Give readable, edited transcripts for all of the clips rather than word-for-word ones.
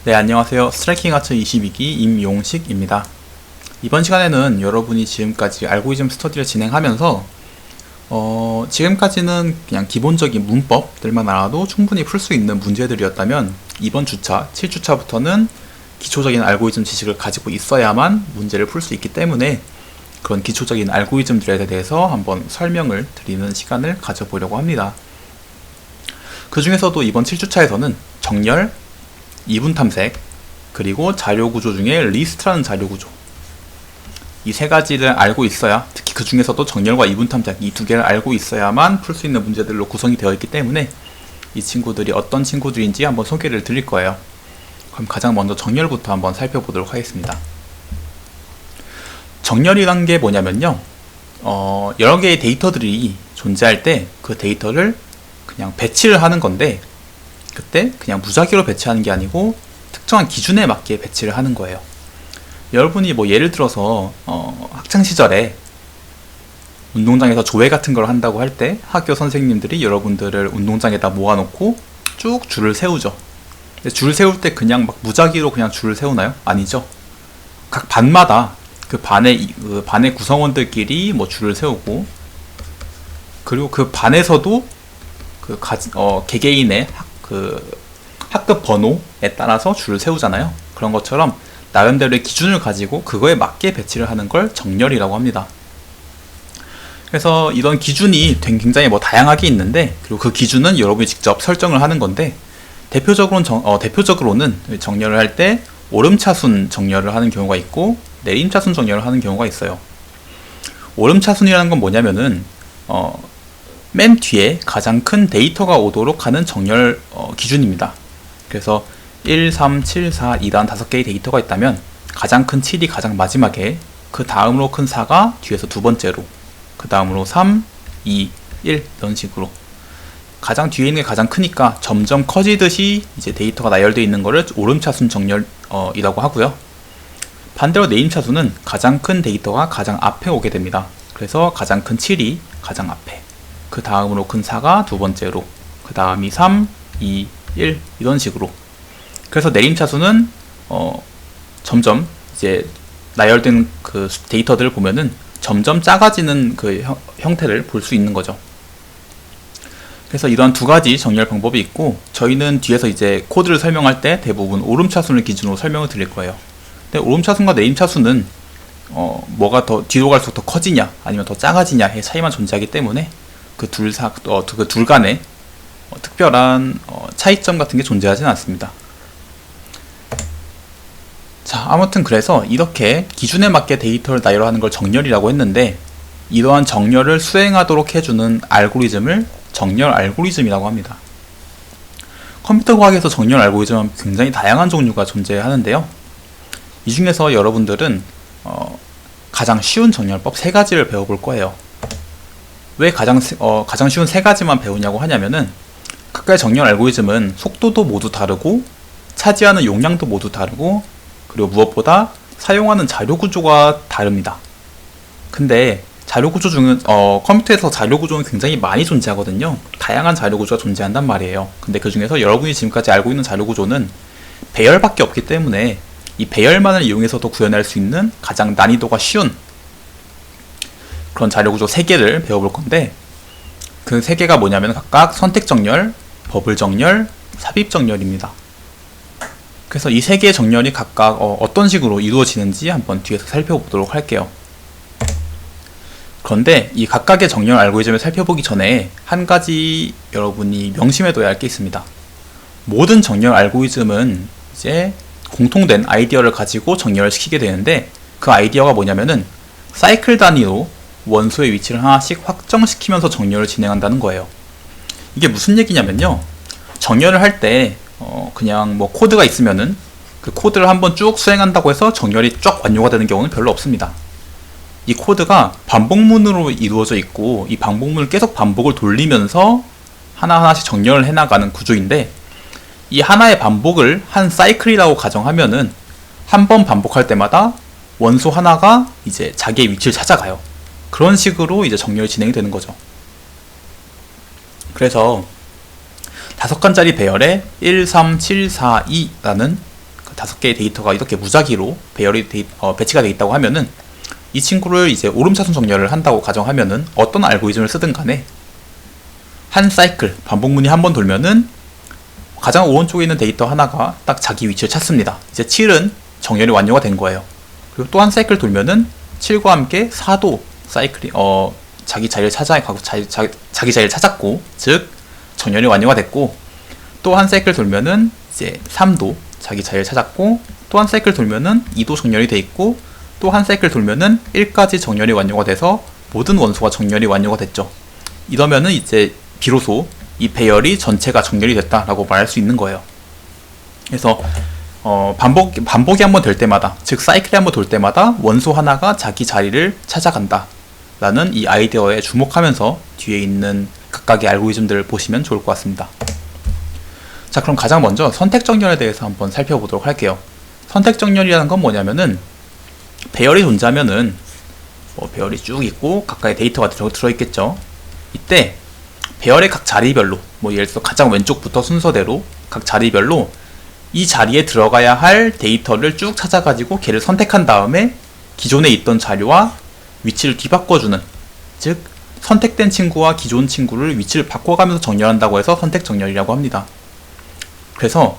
네, 안녕하세요. 스트라이킹 아츠 22기 임용식입니다. 이번 시간에는 여러분이 지금까지 알고리즘 스터디를 진행하면서 지금까지는 그냥 기본적인 문법들만 알아도 충분히 풀 수 있는 문제들이었다면 이번 주차, 7주차부터는 기초적인 알고리즘 지식을 가지고 있어야만 문제를 풀 수 있기 때문에 그런 기초적인 알고리즘들에 대해서 한번 설명을 드리는 시간을 가져보려고 합니다. 그 중에서도 이번 7주차에서는 정렬, 이분 탐색, 그리고 자료구조 중에 리스트라는 자료구조, 이 세 가지를 알고 있어야, 특히 그 중에서도 정렬과 이분 탐색 이 두 개를 알고 있어야만 풀 수 있는 문제들로 구성이 되어 있기 때문에 이 친구들이 어떤 친구들인지 한번 소개를 드릴 거예요. 그럼 가장 먼저 정렬부터 한번 살펴보도록 하겠습니다. 정렬이란 게 뭐냐면요, 여러 개의 데이터들이 존재할 때 그 데이터를 그냥 배치를 하는 건데, 그때 그냥 무작위로 배치하는 게 아니고 특정한 기준에 맞게 배치를 하는 거예요. 여러분이 뭐 예를 들어서 학창시절에 운동장에서 조회 같은 걸 한다고 할 때 학교 선생님들이 여러분들을 운동장에다 모아놓고 쭉 줄을 세우죠. 근데 줄을 세울 때 그냥 막 무작위로 그냥 줄을 세우나요? 아니죠. 각 반마다 그 반의 구성원들끼리 뭐 줄을 세우고, 그리고 그 반에서도 개개인의 학급 번호에 따라서 줄을 세우잖아요. 그런 것처럼 나름대로의 기준을 가지고 그거에 맞게 배치를 하는 걸 정렬이라고 합니다. 그래서 이런 기준이 굉장히 다양하게 있는데, 그리고 그 기준은 여러분이 직접 설정을 하는 건데, 대표적으로는 정렬을 할 때 오름차순 정렬을 하는 경우가 있고 내림차순 정렬을 하는 경우가 있어요. 오름차순이라는 건 뭐냐면은 맨 뒤에 가장 큰 데이터가 오도록 하는 정렬 기준입니다. 그래서 1, 3, 7, 4, 2단 5개의 데이터가 있다면 가장 큰 7이 가장 마지막에, 그 다음으로 큰 4가 뒤에서 두 번째로, 그 다음으로 3, 2, 1 이런 식으로 가장 뒤에 있는 게 가장 크니까 점점 커지듯이 이제 데이터가 나열되어 있는 거를 오름차순 정렬이라고 하고요. 반대로 내림차순은 가장 큰 데이터가 가장 앞에 오게 됩니다. 그래서 가장 큰 7이 가장 앞에, 그 다음으로 큰 4가 두 번째로, 그 다음이 3, 2, 1 이런 식으로. 그래서 내림차순은 점점 이제 나열된 그 데이터들을 보면은 점점 작아지는 그 형태를 볼 수 있는 거죠. 그래서 이런 두 가지 정렬 방법이 있고, 저희는 뒤에서 이제 코드를 설명할 때 대부분 오름차순을 기준으로 설명을 드릴 거예요. 근데 오름차순과 내림차순은 뭐가 더 뒤로 갈수록 더 커지냐 아니면 더 작아지냐의 차이만 존재하기 때문에 그 둘 간에 특별한 차이점 같은 게 존재하지는 않습니다. 자, 아무튼 그래서 이렇게 기준에 맞게 데이터를 나열하는 걸 정렬이라고 했는데, 이러한 정렬을 수행하도록 해주는 알고리즘을 정렬 알고리즘이라고 합니다. 컴퓨터 과학에서 정렬 알고리즘은 굉장히 다양한 종류가 존재하는데요. 이 중에서 여러분들은 가장 쉬운 정렬법 3가지를 배워볼 거예요. 왜 가장 쉬운 3가지만 배우냐고 하냐면은, 각각의 정렬 알고리즘은 속도도 모두 다르고 차지하는 용량도 모두 다르고, 그리고 무엇보다 사용하는 자료 구조가 다릅니다. 근데 자료 구조 중은 컴퓨터에서 자료 구조는 굉장히 많이 존재하거든요. 다양한 자료 구조가 존재한단 말이에요. 근데 그 중에서 여러분이 지금까지 알고 있는 자료 구조는 배열밖에 없기 때문에 이 배열만을 이용해서도 구현할 수 있는 가장 난이도가 쉬운 그런 자료 구조 3개를 배워볼 건데, 그 3개가 뭐냐면 각각 선택 정렬, 버블 정렬, 삽입 정렬입니다. 그래서 이 3개의 정렬이 각각 어떤 식으로 이루어지는지 한번 뒤에서 살펴보도록 할게요. 그런데 이 각각의 정렬 알고리즘을 살펴보기 전에 한 가지 여러분이 명심해둬야 할 게 있습니다. 모든 정렬 알고리즘은 이제 공통된 아이디어를 가지고 정렬을 시키게 되는데, 그 아이디어가 뭐냐면은 사이클 단위로 원소의 위치를 하나씩 확정시키면서 정렬을 진행한다는 거예요. 이게 무슨 얘기냐면요, 정렬을 할 때 그냥 뭐 코드가 있으면은 그 코드를 한번 쭉 수행한다고 해서 정렬이 쫙 완료가 되는 경우는 별로 없습니다. 이 코드가 반복문으로 이루어져 있고, 이 반복문을 계속 반복을 돌리면서 하나하나씩 정렬을 해나가는 구조인데, 이 하나의 반복을 한 사이클이라고 가정하면은 한 번 반복할 때마다 원소 하나가 이제 자기의 위치를 찾아가요. 그런 식으로 이제 정렬이 진행이 되는 거죠. 그래서 5칸짜리 배열에 1, 3, 7, 4, 2라는 그 5개의 데이터가 이렇게 무작위로 배열이 배치가 되어 있다고 하면은 이 친구를 이제 오름차순 정렬을 한다고 가정하면은 어떤 알고리즘을 쓰든 간에 한 사이클 반복문이 한 번 돌면은 가장 오른쪽에 있는 데이터 하나가 딱 자기 위치를 찾습니다. 이제 7은 정렬이 완료가 된 거예요. 그리고 또 한 사이클 돌면은 7과 함께 4도 사이클이 자기 자리를 자기 자리를 찾았고, 즉 정렬이 완료가 됐고, 또 한 사이클 돌면은 이제 3도 자기 자리를 찾았고, 또 한 사이클 돌면은 2도 정렬이 돼 있고, 또 한 사이클 돌면은 1까지 정렬이 완료가 돼서 모든 원소가 정렬이 완료가 됐죠. 이러면은 이제 비로소 이 배열이 전체가 정렬이 됐다라고 말할 수 있는 거예요. 그래서 반복이 한번 될 때마다, 즉 사이클이 한번 돌 때마다 원소 하나가 자기 자리를 찾아간다 라는 이 아이디어에 주목하면서 뒤에 있는 각각의 알고리즘들을 보시면 좋을 것 같습니다. 자, 그럼 가장 먼저 선택 정렬에 대해서 한번 살펴보도록 할게요. 선택 정렬이라는 건 뭐냐면은 배열이 존재하면은 배열이 쭉 있고 각각의 데이터가 들어있겠죠. 이때 배열의 각 자리별로, 예를 들어서 가장 왼쪽부터 순서대로 각 자리별로 이 자리에 들어가야 할 데이터를 쭉 찾아가지고 걔를 선택한 다음에 기존에 있던 자료와 위치를 뒤바꿔주는, 즉 선택된 친구와 기존 친구를 위치를 바꿔가면서 정렬한다고 해서 선택 정렬이라고 합니다. 그래서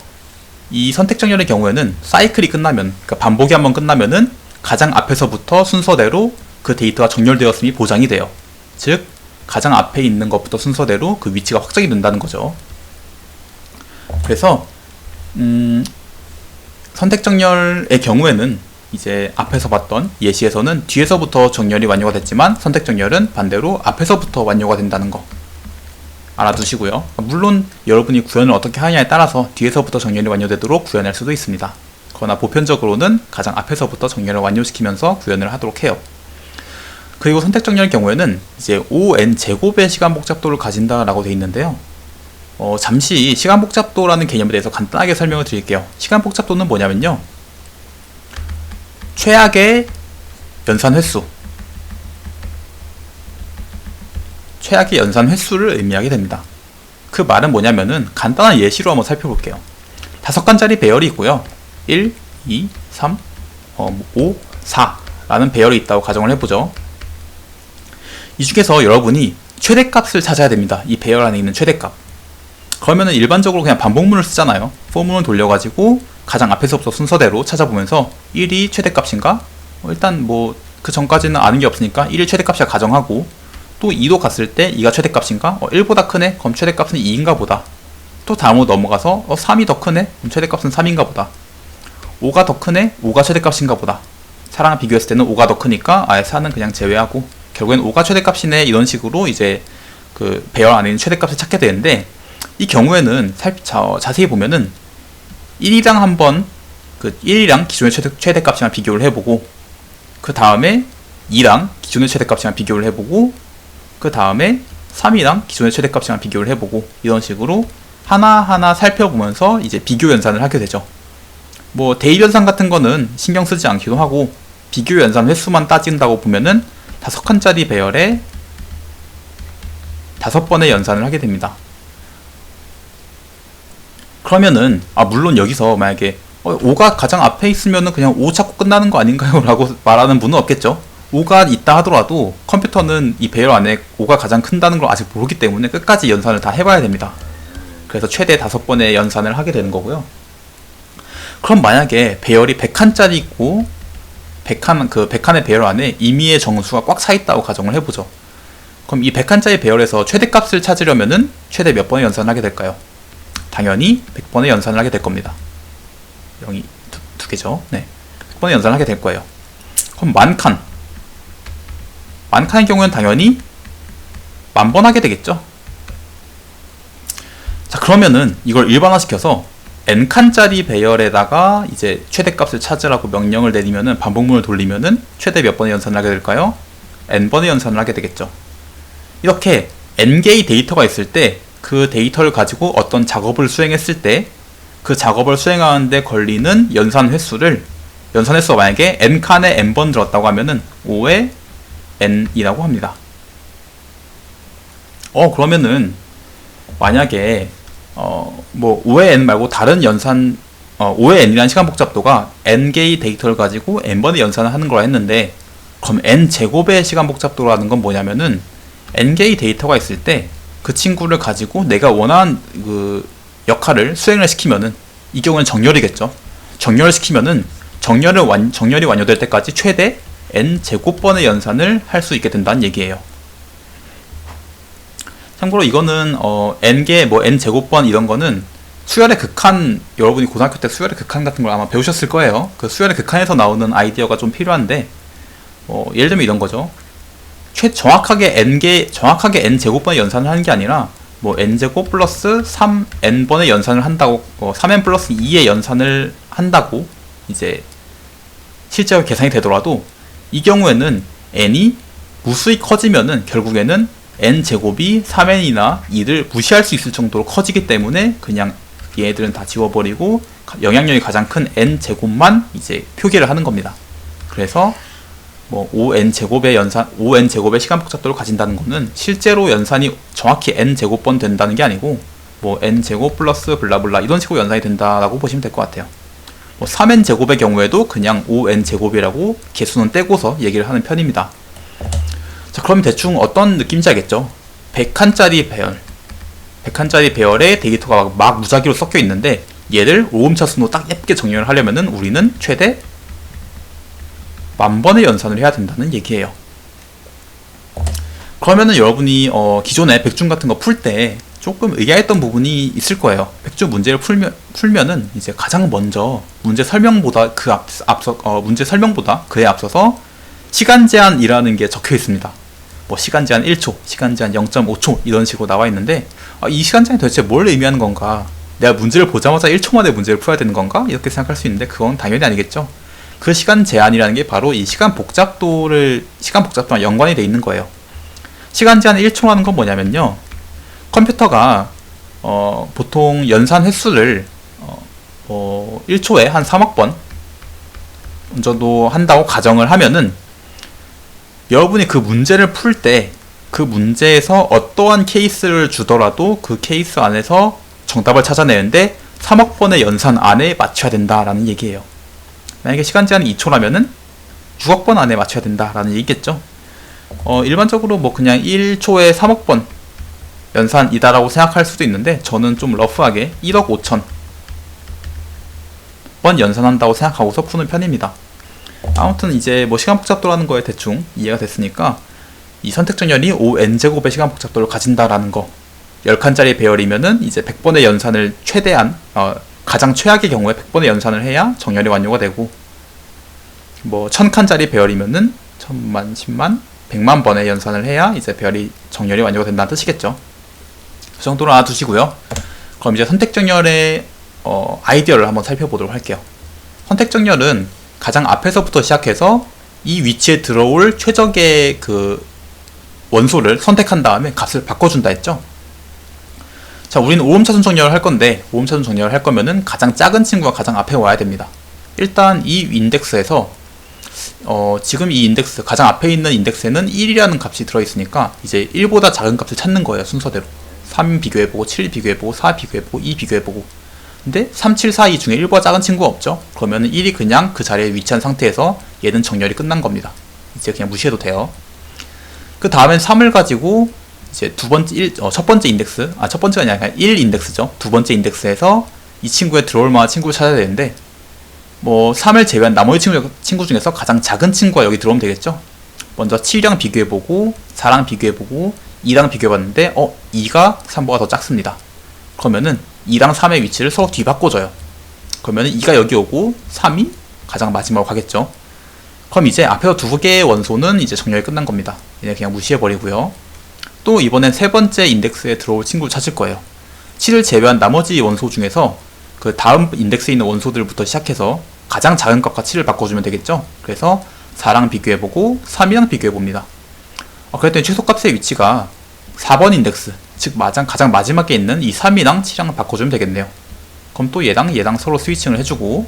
이 선택 정렬의 경우에는 사이클이 끝나면, 그러니까 반복이 한번 끝나면은 가장 앞에서부터 순서대로 그 데이터가 정렬되었음이 보장이 돼요. 즉 가장 앞에 있는 것부터 순서대로 그 위치가 확정이 된다는 거죠. 그래서 선택 정렬의 경우에는 이제 앞에서 봤던 예시에서는 뒤에서부터 정렬이 완료가 됐지만 선택 정렬은 반대로 앞에서부터 완료가 된다는 거 알아두시고요. 물론 여러분이 구현을 어떻게 하느냐에 따라서 뒤에서부터 정렬이 완료되도록 구현할 수도 있습니다. 그러나 보편적으로는 가장 앞에서부터 정렬을 완료시키면서 구현을 하도록 해요. 그리고 선택 정렬의 경우에는 이제 O(n) 제곱의 시간 복잡도를 가진다라고 되어 있는데요. 잠시 시간 복잡도라는 개념에 대해서 간단하게 설명을 드릴게요. 시간 복잡도는 뭐냐면요, 최악의 연산 횟수, 최악의 연산 횟수를 의미하게 됩니다. 그 말은 뭐냐면은 간단한 예시로 한번 살펴볼게요. 5칸짜리 배열이 있고요. 1, 2, 3, 5, 4 라는 배열이 있다고 가정을 해보죠. 이 중에서 여러분이 최대값을 찾아야 됩니다. 이 배열 안에 있는 최대값. 그러면은 일반적으로 그냥 반복문을 쓰잖아요. 포문을 돌려가지고 가장 앞에서부터 순서대로 찾아보면서 1이 최대값인가? 일단 그 전까지는 아는 게 없으니까 1이 최대값이라 가정하고, 또 2도 갔을 때 2가 최대값인가? 1보다 크네? 그럼 최대값은 2인가 보다. 또 다음으로 넘어가서 3이 더 크네? 그럼 최대값은 3인가 보다. 5가 더 크네? 5가 최대값인가 보다. 4랑 비교했을 때는 5가 더 크니까 아예 4는 그냥 제외하고 결국엔 5가 최대값이네, 이런 식으로 이제 그 배열 안에 있는 최대값을 찾게 되는데, 이 경우에는 자세히 보면은 1이랑 한번 1이랑 기존의 최대값이랑 비교를 해보고, 그 다음에 2랑 기존의 최대값이랑 비교를 해보고, 그 다음에 3이랑 기존의 최대값이랑 비교를 해보고, 이런 식으로 하나하나 살펴보면서 이제 비교 연산을 하게 되죠. 대입 연산 같은 거는 신경 쓰지 않기도 하고, 비교 연산 횟수만 따진다고 보면은 5칸짜리 배열에 5번의 연산을 하게 됩니다. 그러면은 물론 여기서 만약에 5가 가장 앞에 있으면은 그냥 5 찾고 끝나는 거 아닌가요? 라고 말하는 분은 없겠죠. 5가 있다 하더라도 컴퓨터는 이 배열 안에 5가 가장 큰다는 걸 아직 모르기 때문에 끝까지 연산을 다 해봐야 됩니다. 그래서 최대 5번의 연산을 하게 되는 거고요. 그럼 만약에 배열이 100칸짜리 있고 100칸의 배열 안에 임의의 정수가 꽉 차 있다고 가정을 해보죠. 그럼 이 100칸짜리 배열에서 최대값을 찾으려면은 최대 몇 번의 연산을 하게 될까요? 당연히 100번의 연산을 하게 될 겁니다. 0이 두 개죠. 네, 100번의 연산을 하게 될 거예요. 그럼 만칸의 경우에는 당연히 10,000번 하게 되겠죠. 자, 그러면은 이걸 일반화시켜서 n칸짜리 배열에다가 이제 최대값을 찾으라고 명령을 내리면은, 반복문을 돌리면은 최대 몇 번의 연산을 하게 될까요? n번의 연산을 하게 되겠죠. 이렇게 n개의 데이터가 있을 때 그 데이터를 가지고 어떤 작업을 수행했을 때 그 작업을 수행하는데 걸리는 연산 횟수가 만약에 n칸에 n번 들었다고 하면은 5의 n이라고 합니다. 그러면은 만약에 5의 n 말고 다른 연산 O의 n이라는 시간 복잡도가 n개의 데이터를 가지고 n번의 연산을 하는 거라 했는데, 그럼 n제곱의 시간 복잡도라는 건 뭐냐면은 n개의 데이터가 있을 때 그 친구를 가지고 내가 원하는 그 역할을 수행을 시키면은, 이 경우는 정렬이겠죠. 정렬을 시키면은 정렬이 완료될 때까지 최대 n제곱번의 연산을 할 수 있게 된다는 얘기예요. 참고로 이거는 n개 n제곱번 이런 거는 수열의 극한, 여러분이 고등학교 때 수열의 극한 같은 걸 아마 배우셨을 거예요. 그 수열의 극한에서 나오는 아이디어가 좀 필요한데, 예를 들면 이런 거죠. 정확하게 n제곱번의 연산을 하는 게 아니라 n제곱 플러스 3n번의 연산을 한다고, 3n 플러스 2의 연산을 한다고 이제 실제로 계산이 되더라도, 이 경우에는 n이 무수히 커지면은 결국에는 n제곱이 3n이나 2를 무시할 수 있을 정도로 커지기 때문에 그냥 얘네들은 다 지워버리고 영향력이 가장 큰 n제곱만 이제 표기를 하는 겁니다. 그래서 n제곱의 시간 복잡도를 가진다는 거는 실제로 연산이 정확히 n제곱번 된다는 게 아니고 n제곱 플러스 블라블라 이런 식으로 연산이 된다라고 보시면 될 것 같아요. 3n제곱의 경우에도 그냥 5n제곱이라고 개수는 떼고서 얘기를 하는 편입니다. 자, 그럼 대충 어떤 느낌인지 알겠죠? 100칸짜리 배열에 데이터가 막 무작위로 섞여 있는데, 얘를 오음차순으로 딱 예쁘게 정렬을 하려면은 우리는 최대 10,000번의 연산을 해야 된다는 얘기예요. 그러면은 여러분이 기존에 백중 같은 거 풀 때 조금 의아했던 부분이 있을 거예요. 백중 문제를 풀면은 이제 가장 먼저 문제 설명보다 그에 앞서서 시간 제한이라는 게 적혀 있습니다. 시간 제한 1초, 시간 제한 0.5초 이런 식으로 나와 있는데, 이 시간 제한이 도대체 뭘 의미하는 건가? 내가 문제를 보자마자 1초 만에 문제를 풀어야 되는 건가? 이렇게 생각할 수 있는데 그건 당연히 아니겠죠. 그 시간 제한이라는 게 바로 이 시간 복잡도랑 연관이 돼 있는 거예요. 시간 제한 1초라는 건 뭐냐면요, 컴퓨터가 보통 연산 횟수를 1초에 한 3억 번 정도 한다고 가정을 하면은, 여러분이 그 문제를 풀 때 그 문제에서 어떠한 케이스를 주더라도 그 케이스 안에서 정답을 찾아내는데 3억 번의 연산 안에 맞춰야 된다라는 얘기예요. 만약에 시간 제한이 2초라면은 6억 번 안에 맞춰야 된다라는 얘기겠죠. 일반적으로 그냥 1초에 3억 번 연산이다라고 생각할 수도 있는데, 저는 좀 러프하게 1억 5천 번 연산한다고 생각하고서 푸는 편입니다. 아무튼 이제 시간 복잡도라는 거에 대충 이해가 됐으니까, 이 선택정렬이 5n제곱의 시간 복잡도를 가진다라는 거, 10칸짜리 배열이면은 이제 100번의 연산을 최대한 가장 최악의 경우에 100번의 연산을 해야 정렬이 완료가 되고, 1000칸짜리 배열이면은 1000만, 10만, 100만 번의 연산을 해야 이제 정렬이 완료가 된다는 뜻이겠죠. 그 정도로 알아두시고요. 그럼 이제 선택정렬의 아이디어를 한번 살펴보도록 할게요. 선택정렬은 가장 앞에서부터 시작해서 이 위치에 들어올 최적의 그 원소를 선택한 다음에 값을 바꿔준다 했죠. 자, 우리는 오음차순 정렬을 할 건데, 오음차순 정렬을 할 거면은 가장 작은 친구가 가장 앞에 와야 됩니다. 일단 이 인덱스에서 지금 이 인덱스, 가장 앞에 있는 인덱스에는 1이라는 값이 들어있으니까 이제 1보다 작은 값을 찾는 거예요, 순서대로. 3 비교해보고, 7 비교해보고, 4 비교해보고, 2 비교해보고. 근데 3, 7, 4, 2 중에 1보다 작은 친구가 없죠? 그러면은 1이 그냥 그 자리에 위치한 상태에서 얘는 정렬이 끝난 겁니다. 이제 그냥 무시해도 돼요. 그 다음엔 3을 가지고 이제 첫 번째 인덱스, 첫 번째가 아니라 그냥 1 인덱스죠. 두 번째 인덱스에서 이 친구에 들어올 만한 친구를 찾아야 되는데, 3을 제외한 나머지 친구 중에서 가장 작은 친구가 여기 들어오면 되겠죠. 먼저 7이랑 비교해보고, 4랑 비교해보고, 2랑 비교해봤는데 2가 3보다 더 작습니다. 그러면은 2랑 3의 위치를 서로 뒤바꿔줘요. 그러면은 2가 여기 오고 3이 가장 마지막으로 가겠죠. 그럼 이제 앞에서 두 개의 원소는 이제 정렬이 끝난 겁니다. 얘네 그냥 무시해버리고요. 또 이번엔 세 번째 인덱스에 들어올 친구를 찾을 거예요. 7을 제외한 나머지 원소 중에서 그 다음 인덱스에 있는 원소들부터 시작해서 가장 작은 값과 7을 바꿔주면 되겠죠. 그래서 4랑 비교해보고 3이랑 비교해봅니다. 그랬더니 최소값의 위치가 4번 인덱스, 즉 가장 마지막에 있는 이 3이랑 7이랑 바꿔주면 되겠네요. 그럼 또 얘랑 서로 스위칭을 해주고,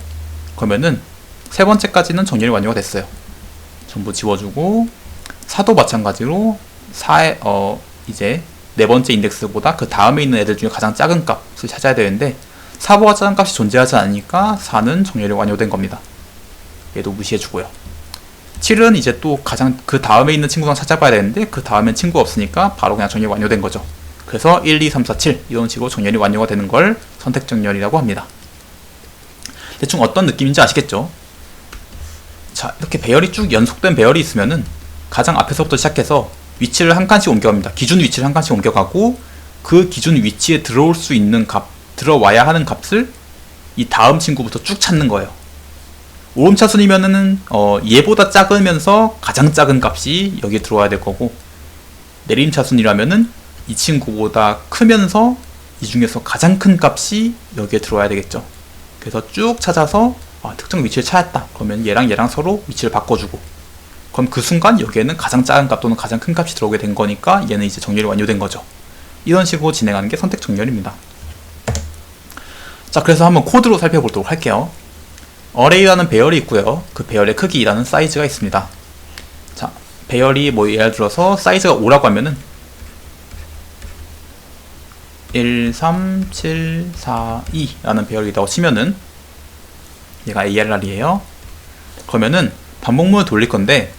그러면은 세 번째까지는 정렬이 완료가 됐어요. 전부 지워주고, 4도 마찬가지로 이제 네 번째 인덱스보다 그 다음에 있는 애들 중에 가장 작은 값을 찾아야 되는데, 4보다 작은 값이 존재하지 않으니까 4는 정렬이 완료된 겁니다. 얘도 무시해주고요. 7은 이제 또 가장 그 다음에 있는 친구랑 찾아봐야 되는데 그 다음엔 친구가 없으니까 바로 그냥 정렬이 완료된 거죠. 그래서 1, 2, 3, 4, 7 이런 식으로 정렬이 완료가 되는 걸 선택 정렬이라고 합니다. 대충 어떤 느낌인지 아시겠죠? 자, 이렇게 배열이 쭉 연속된 배열이 있으면은 가장 앞에서부터 시작해서 위치를 한 칸씩 옮겨갑니다. 기준 위치를 한 칸씩 옮겨가고 그 기준 위치에 들어올 수 있는 값, 들어와야 하는 값을 이 다음 친구부터 쭉 찾는 거예요. 오름차순이면은 얘보다 작으면서 가장 작은 값이 여기에 들어와야 될 거고, 내림차순이라면은 이 친구보다 크면서 이 중에서 가장 큰 값이 여기에 들어와야 되겠죠. 그래서 쭉 찾아서 특정 위치를 찾았다. 그러면 얘랑 얘랑 서로 위치를 바꿔주고, 그럼 그 순간 여기에는 가장 작은 값 또는 가장 큰 값이 들어오게 된 거니까 얘는 이제 정렬이 완료된 거죠. 이런 식으로 진행하는 게 선택 정렬입니다. 자, 그래서 한번 코드로 살펴보도록 할게요. 어레이라는 배열이 있고요. 그 배열의 크기라는 사이즈가 있습니다. 자, 배열이 뭐 예를 들어서 사이즈가 5라고 하면은 1, 3, 7, 4, 2라는 배열이 있다고 치면은 얘가 ARR이에요. 그러면은 반복문을 돌릴 건데,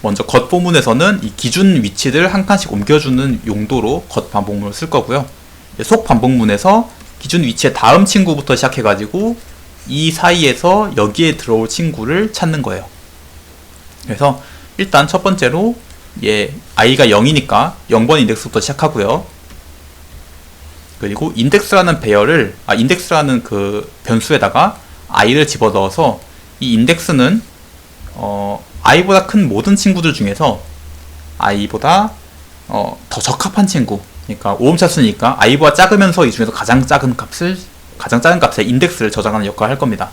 먼저 겉보문에서는 이 기준 위치를 한 칸씩 옮겨주는 용도로 겉 반복문을 쓸 거고요. 속 반복문에서 기준 위치의 다음 친구부터 시작해가지고 이 사이에서 여기에 들어올 친구를 찾는 거예요. 그래서 일단 첫 번째로 얘 i가 0이니까 0번 인덱스부터 시작하고요. 그리고 인덱스라는 배열을 인덱스라는 그 변수에다가 i를 집어넣어서 이 인덱스는 i보다 큰 모든 친구들 중에서 i보다 더 적합한 친구, 그러니까 오름차수니까 i보다 작으면서 이 중에서 가장 작은 값의 인덱스를 저장하는 역할을 할 겁니다.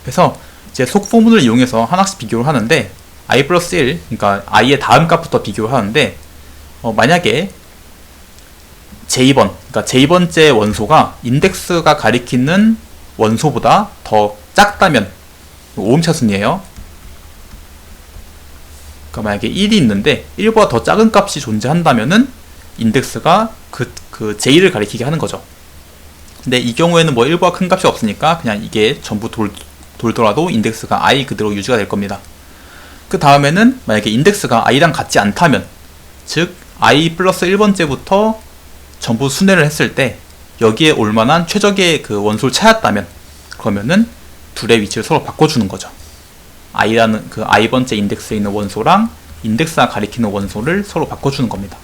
그래서 이제 속포문을 이용해서 하나씩 비교를 하는데, i 플러스 1, 그러니까 i의 다음 값부터 비교를 하는데, 만약에 그러니까 j 번째 원소가 인덱스가 가리키는 원소보다 더 작다면 오름차순이에요. 그러니까 만약에 1이 있는데 1보다 더 작은 값이 존재한다면은 인덱스가 그 j를 가리키게 하는 거죠. 근데 이 경우에는 뭐 1보다 큰 값이 없으니까 그냥 이게 전부 돌더라도 인덱스가 i 그대로 유지가 될 겁니다. 그 다음에는 만약에 인덱스가 i랑 같지 않다면, 즉 i 플러스 1번째부터 전부 순회를 했을 때 여기에 올만한 최적의 그 원소를 찾았다면, 그러면은 둘의 위치를 서로 바꿔주는 거죠. i라는 그 i번째 인덱스에 있는 원소랑 인덱스가 가리키는 원소를 서로 바꿔주는 겁니다.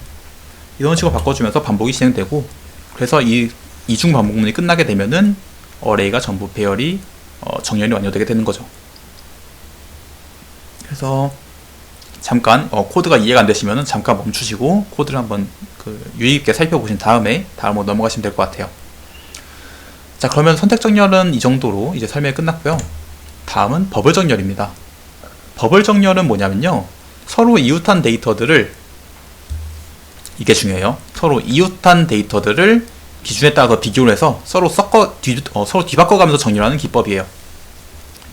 이런 식으로 바꿔주면서 반복이 진행되고, 그래서 이 이중 반복문이 끝나게 되면은 어레이가 전부 배열이 정렬이 완료되게 되는 거죠. 그래서 잠깐 코드가 이해가 안 되시면은 잠깐 멈추시고 코드를 한번 유의 깊게 살펴보신 다음에 다음으로 넘어가시면 될 것 같아요. 자, 그러면 선택 정렬은 이 정도로 이제 설명이 끝났고요. 다음은 버블 정렬입니다. 버블 정렬은 뭐냐면요, 서로 이웃한 데이터들을, 이게 중요해요. 서로 이웃한 데이터들을 기준에 따라서 비교를 해서 서로 서로 뒤바꿔가면서 정렬하는 기법이에요.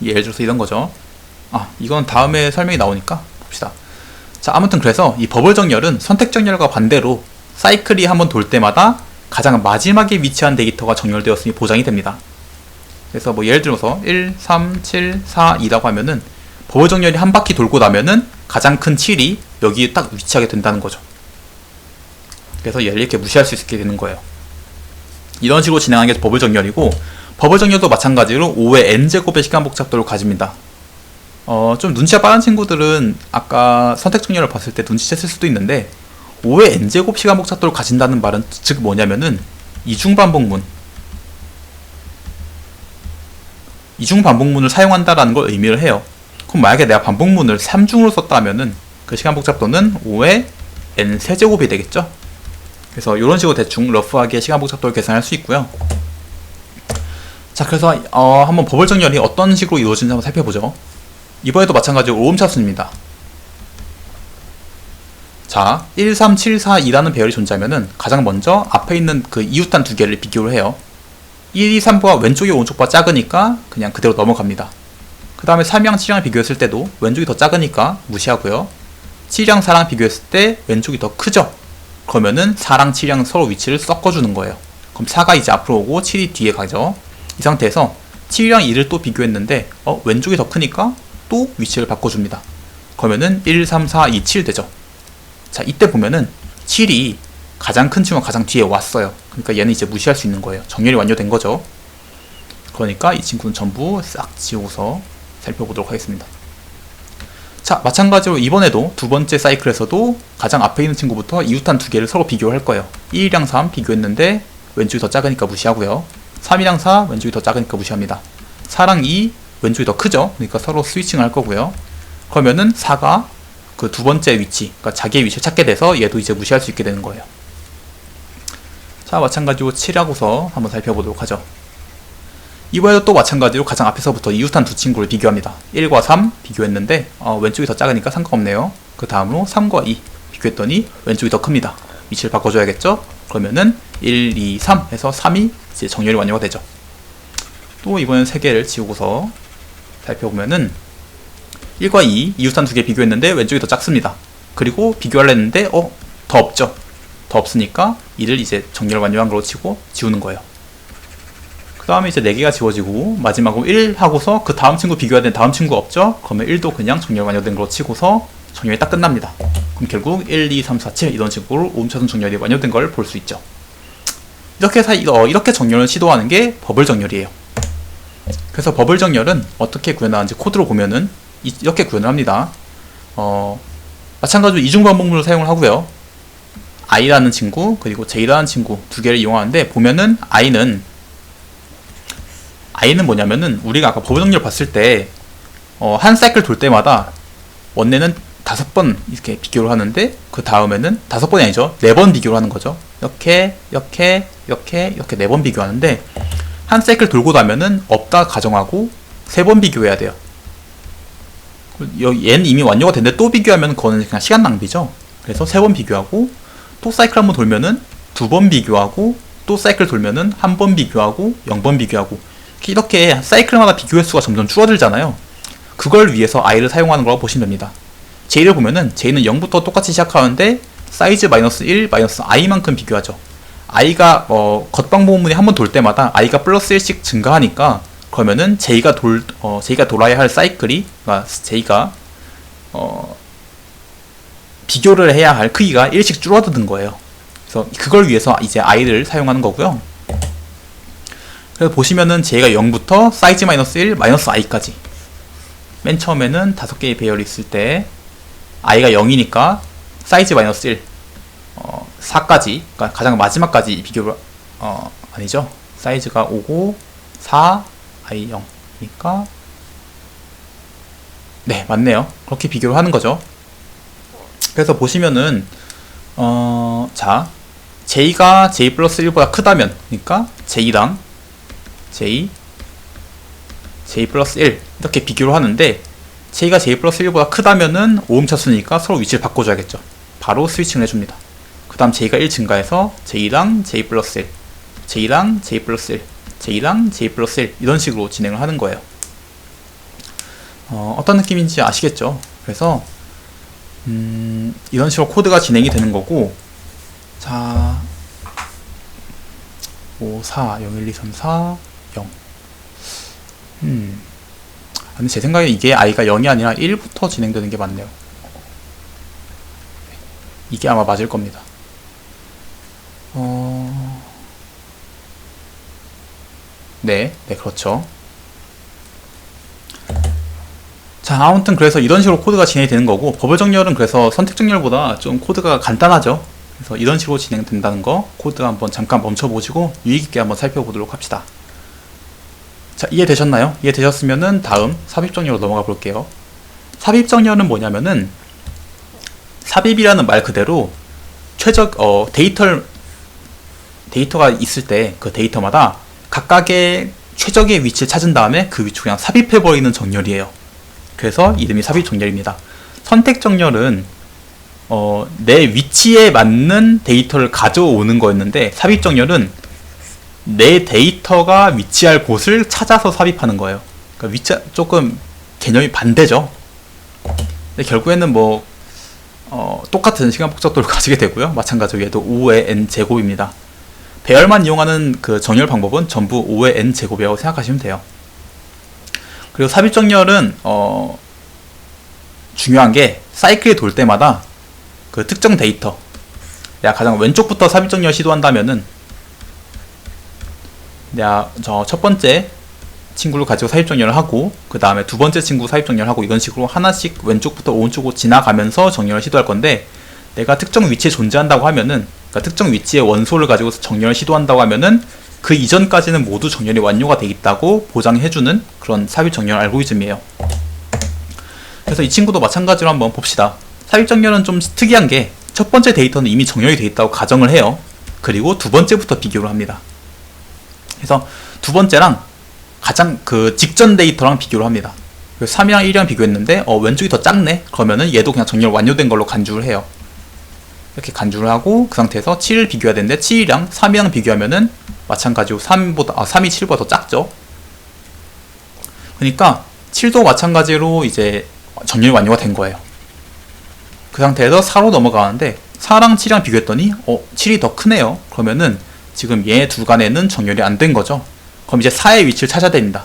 예를 들어서 이런 거죠. 이건 다음에 설명이 나오니까 봅시다. 자, 아무튼 그래서 이 버블 정렬은 선택 정렬과 반대로 사이클이 한번 돌 때마다 가장 마지막에 위치한 데이터가 정렬되었음이 보장이 됩니다. 그래서 뭐 예를 들어서 1, 3, 7, 4, 2라고 하면은 버블 정렬이 한 바퀴 돌고 나면은 가장 큰 7이 여기에 딱 위치하게 된다는 거죠. 그래서 얘를 이렇게 무시할 수 있게 되는 거예요. 이런 식으로 진행하는 게 버블 정렬이고, 버블 정렬도 마찬가지로 5의 n제곱의 시간 복잡도를 가집니다. 좀 눈치가 빠른 친구들은 아까 선택 정렬을 봤을 때 눈치챘을 수도 있는데, 5의 n제곱 시간 복잡도를 가진다는 말은 즉 뭐냐면은 이중 반복문을 사용한다라는 걸 의미를 해요. 그럼 만약에 내가 반복문을 3중으로 썼다면은 그 시간 복잡도는 5의 n 세제곱이 되겠죠. 그래서 이런 식으로 대충 러프하게 시간 복잡도를 계산할 수 있고요. 자, 그래서 한번 버블 정렬이 어떤 식으로 이루어지는지 한번 살펴보죠. 이번에도 마찬가지로 오름차순입니다. 자, 1, 3, 7, 4, 2라는 배열이 존재하면은 가장 먼저 앞에 있는 그 이웃한 두 개를 비교를 해요. 1, 2, 3보다 왼쪽이 오른쪽보다 작으니까 그냥 그대로 넘어갑니다. 그 다음에 3이랑 7이랑 비교했을 때도 왼쪽이 더 작으니까 무시하고요. 7이랑 4랑 비교했을 때 왼쪽이 더 크죠? 그러면은 4랑 7이랑 서로 위치를 섞어주는 거예요. 그럼 4가 이제 앞으로 오고 7이 뒤에 가죠. 이 상태에서 7이랑 2를 또 비교했는데 왼쪽이 더 크니까 또 위치를 바꿔줍니다. 그러면은 1, 3, 4, 2, 7 되죠. 자, 이때 보면은 7이 가장 큰 친구가 가장 뒤에 왔어요. 그러니까 얘는 이제 무시할 수 있는 거예요. 정렬이 완료된 거죠. 그러니까 이 친구는 전부 싹 지우고서 살펴보도록 하겠습니다. 자, 마찬가지로 이번에도 두 번째 사이클에서도 가장 앞에 있는 친구부터 이웃한 두 개를 서로 비교할 거예요. 1이랑 3 비교했는데 왼쪽이 더 작으니까 무시하고요. 3이랑 4 왼쪽이 더 작으니까 무시합니다. 4랑 2 왼쪽이 더 크죠. 그러니까 서로 스위칭을 할 거고요. 그러면은 4가 그 두 번째 위치, 그러니까 자기의 위치를 찾게 돼서 얘도 이제 무시할 수 있게 되는 거예요. 자, 마찬가지로 7하고서 한번 살펴보도록 하죠. 이번에도 또 마찬가지로 가장 앞에서부터 이웃한 두 친구를 비교합니다. 1과 3 비교했는데 왼쪽이 더 작으니까 상관없네요. 그 다음으로 3과 2 비교했더니 왼쪽이 더 큽니다. 위치를 바꿔줘야겠죠? 그러면은 1, 2, 3 해서 3이 이제 정렬이 완료가 되죠. 또 이번엔 3개를 지우고서 살펴보면은 1과 2 이웃한 두 개 비교했는데 왼쪽이 더 작습니다. 그리고 비교하려 했는데 더 없죠. 더 없으니까 2를 이제 정렬 완료한 걸로 치고 지우는 거예요. 그 다음에 이제 4개가 지워지고 마지막으로 1 하고서 그 다음 친구 비교해야 되는 다음 친구가 없죠? 그러면 1도 그냥 정렬 완료된 걸로 치고서 정렬이 딱 끝납니다. 그럼 결국 1, 2, 3, 4, 7 이런 식으로 오음차순 정렬이 완료된 걸 볼 수 있죠. 이렇게 정렬을 시도하는 게 버블 정렬이에요. 그래서 버블 정렬은 어떻게 구현하는지 코드로 보면은 이렇게 구현을 합니다. 마찬가지로 이중 반복문을 사용을 하고요. i라는 친구 그리고 j라는 친구 두 개를 이용하는데 보면은 i는 뭐냐면은 우리가 아까 버블 정렬 봤을 때 한 사이클 돌 때마다 원래는 5번 이렇게 비교를 하는데 그 다음에는 5번이 아니죠. 4번 비교를 하는 거죠. 이렇게 4번 비교하는데 한 사이클 돌고 나면은 없다 가정하고 3번 비교해야 돼요. 얘는 이미 완료가 됐는데 또 비교하면 그거는 그냥 시간 낭비죠. 그래서 3번 비교하고 또 사이클 한번 돌면은 2번 비교하고 또 사이클 돌면은 1번 비교하고 0번 비교하고 이렇게 사이클마다 비교 횟수가 점점 줄어들잖아요. 그걸 위해서 i를 사용하는 거라고 보시면 됩니다. j를 보면은 j는 0부터 똑같이 시작하는데 사이즈 -1, -i만큼 비교하죠. i가 겉방부문이 한번 돌 때마다 i가 플러스 1씩 증가하니까 그러면은 j가 돌아야 할 사이클이 그러니까 j가 비교를 해야 할 크기가 1씩 줄어드는 거예요. 그래서 그걸 위해서 이제 i를 사용하는 거고요. 그래서 보시면은 j가 0부터 사이즈 -1, -i까지 맨 처음에는 5개의 배열이 있을 때 i가 0이니까 사이즈 -1 4까지 그러니까 가장 마지막까지 비교를 아니죠. 사이즈가 5고 4 i 0이니까 네 맞네요. 그렇게 비교를 하는 거죠. 그래서 보시면은 자 j가 j 플러스 1보다 크다면 그러니까 j랑 j 플러스 1 이렇게 비교를 하는데 j가 j 플러스 1보다 크다면은 오음차수니까 서로 위치를 바꿔줘야겠죠. 바로 스위칭을 해줍니다. 그 다음 j가 1 증가해서 j랑 j 플러스 1 j랑 j 플러스 1 j랑 j 플러스 1 이런 식으로 진행을 하는 거예요. 어떤 느낌인지 아시겠죠? 그래서 이런 식으로 코드가 진행이 되는 거고 자 5, 4, 0, 1, 2, 3, 4, 0 근데 제 생각에 이게 i가 0이 아니라 1부터 진행되는 게 맞네요. 이게 아마 맞을 겁니다. 네, 그렇죠. 자, 아무튼 그래서 이런 식으로 코드가 진행이 되는 거고 버블 정렬은 그래서 선택 정렬보다 좀 코드가 간단하죠. 그래서 이런 식으로 진행된다는 거 코드 한번 잠깐 멈춰보시고 유의깊게 한번 살펴보도록 합시다. 자, 이해되셨나요? 이해되셨으면은 다음 삽입 정렬로 넘어가 볼게요. 삽입 정렬은 뭐냐면은 삽입이라는 말 그대로 데이터가 있을 때 그 데이터마다 각각의 최적의 위치를 찾은 다음에 그 위치를 그냥 삽입해버리는 정렬이에요. 그래서 이름이 삽입 정렬입니다. 선택 정렬은 내 위치에 맞는 데이터를 가져오는 거였는데 삽입 정렬은 내 데이터가 위치할 곳을 찾아서 삽입하는 거예요. 그러니까 조금 개념이 반대죠. 근데 결국에는 뭐 똑같은 시간 복잡도를 가지게 되고요. 마찬가지로 얘도 5의 n 제곱입니다. 배열만 이용하는 그 정렬 방법은 전부 5의 n 제곱이라고 생각하시면 돼요. 그리고 삽입 정렬은 중요한 게 사이클이 돌 때마다 그 특정 데이터, 내가 가장 왼쪽부터 삽입 정렬 시도한다면은 내가 저 첫 번째 친구를 가지고 삽입 정렬을 하고, 그 다음에 두 번째 친구 삽입 정렬을 하고, 이런 식으로 하나씩 왼쪽부터 오른쪽으로 지나가면서 정렬을 시도할 건데, 내가 특정 위치에 존재한다고 하면은, 그러니까 특정 위치의 원소를 가지고 정렬을 시도한다고 하면은 그 이전까지는 모두 정렬이 완료가 되어 있다고 보장해주는 그런 삽입 정렬 알고리즘이에요. 그래서 이 친구도 마찬가지로 한번 봅시다. 삽입 정렬은 좀 특이한 게 첫 번째 데이터는 이미 정렬이 되어 있다고 가정을 해요. 그리고 두 번째부터 비교를 합니다. 그래서 두 번째랑 가장 그 직전 데이터랑 비교를 합니다. 3이랑 1이랑 비교했는데 왼쪽이 더 작네? 그러면은 얘도 그냥 정렬 완료된 걸로 간주를 해요. 이렇게 간주를 하고 그 상태에서 7을 비교해야 되는데 7이랑 3이랑 비교하면은 마찬가지로 3이 7보다 더 작죠. 그러니까 7도 마찬가지로 이제 정렬이 완료가 된 거예요. 그 상태에서 4로 넘어가는데 4랑 7이랑 비교했더니 7이 더 크네요. 그러면은 지금 얘 둘 간에는 정렬이 안 된 거죠. 그럼 이제 4의 위치를 찾아야 됩니다.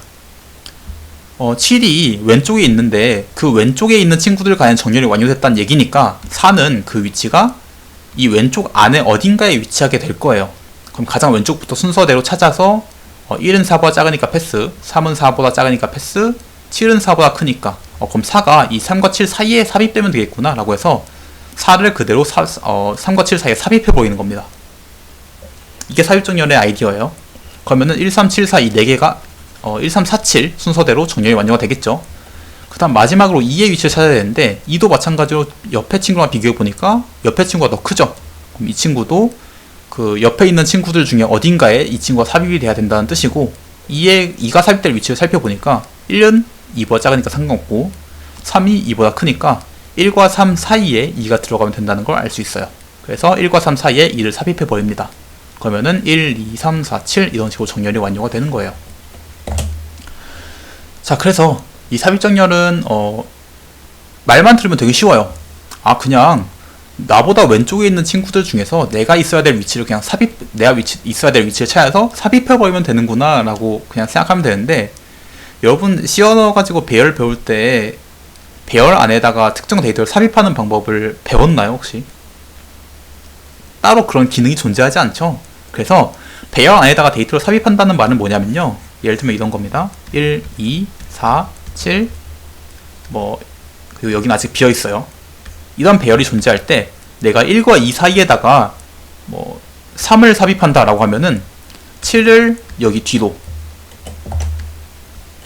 7이 왼쪽에 있는데 그 왼쪽에 있는 친구들 간에 정렬이 완료됐다는 얘기니까 4는 그 위치가 이 왼쪽 안에 어딘가에 위치하게 될 거예요. 그럼 가장 왼쪽부터 순서대로 찾아서 1은 4보다 작으니까 패스, 3은 4보다 작으니까 패스, 7은 4보다 크니까 그럼 4가 이 3과 7 사이에 삽입되면 되겠구나 라고 해서 4를 그대로 3과 7 사이에 삽입해 버리는 겁니다. 이게 삽입정렬의 아이디어예요. 그러면은 1, 3, 7, 4 이 4개가 1, 3, 4, 7 순서대로 정렬이 완료가 되겠죠. 그 다음 마지막으로 2의 위치를 찾아야 되는데 2도 마찬가지로 옆에 친구랑 비교해 보니까 옆에 친구가 더 크죠. 그럼 이 친구도 그 옆에 있는 친구들 중에 어딘가에 이 친구가 삽입이 돼야 된다는 뜻이고, 2가 삽입될 위치를 살펴보니까 1은 2보다 작으니까 상관없고 3이 2보다 크니까 1과 3 사이에 2가 들어가면 된다는 걸 알 수 있어요. 그래서 1과 3 사이에 2를 삽입해 버립니다. 그러면은 1, 2, 3, 4, 7 이런 식으로 정렬이 완료가 되는 거예요. 자, 그래서 이 삽입정렬은 말만 들으면 되게 쉬워요. 그냥 나보다 왼쪽에 있는 친구들 중에서 내가 있어야 될 위치를 그냥 내가 있어야 될 위치를 찾아서 삽입해버리면 되는구나 라고 그냥 생각하면 되는데, 여러분 C언어 가지고 배열 배울 때 배열 안에다가 특정 데이터를 삽입하는 방법을 배웠나요 혹시? 따로 그런 기능이 존재하지 않죠. 그래서 배열 안에다가 데이터를 삽입한다는 말은 뭐냐면요, 예를 들면 이런 겁니다. 1, 2, 4, 7 그리고 여기는 아직 비어있어요. 이런 배열이 존재할 때 내가 1과 2 사이에다가 3을 삽입한다 라고 하면은 7을 여기 뒤로,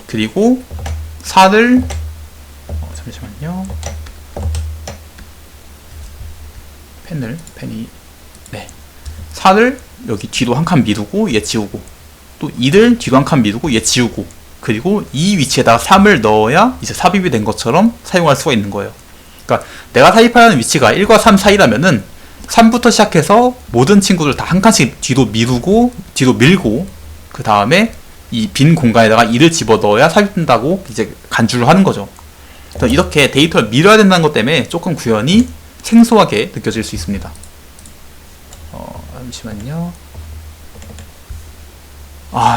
그리고 4를 잠시만요, 펜이 4를 여기 뒤로 한 칸 미루고 얘 지우고, 또 2를 뒤로 한 칸 미루고 얘 지우고, 그리고 이 위치에다가 3을 넣어야 이제 삽입이 된 것처럼 사용할 수가 있는 거예요. 그러니까 내가 삽입하는 위치가 1과 3 사이라면은 3부터 시작해서 모든 친구들 다 한 칸씩 뒤로 미루고 뒤로 밀고, 그 다음에 이 빈 공간에다가 2를 집어넣어야 삽입된다고 이제 간주를 하는 거죠. 그래서 이렇게 데이터를 밀어야 된다는 것 때문에 조금 구현이 생소하게 느껴질 수 있습니다. 잠시만요.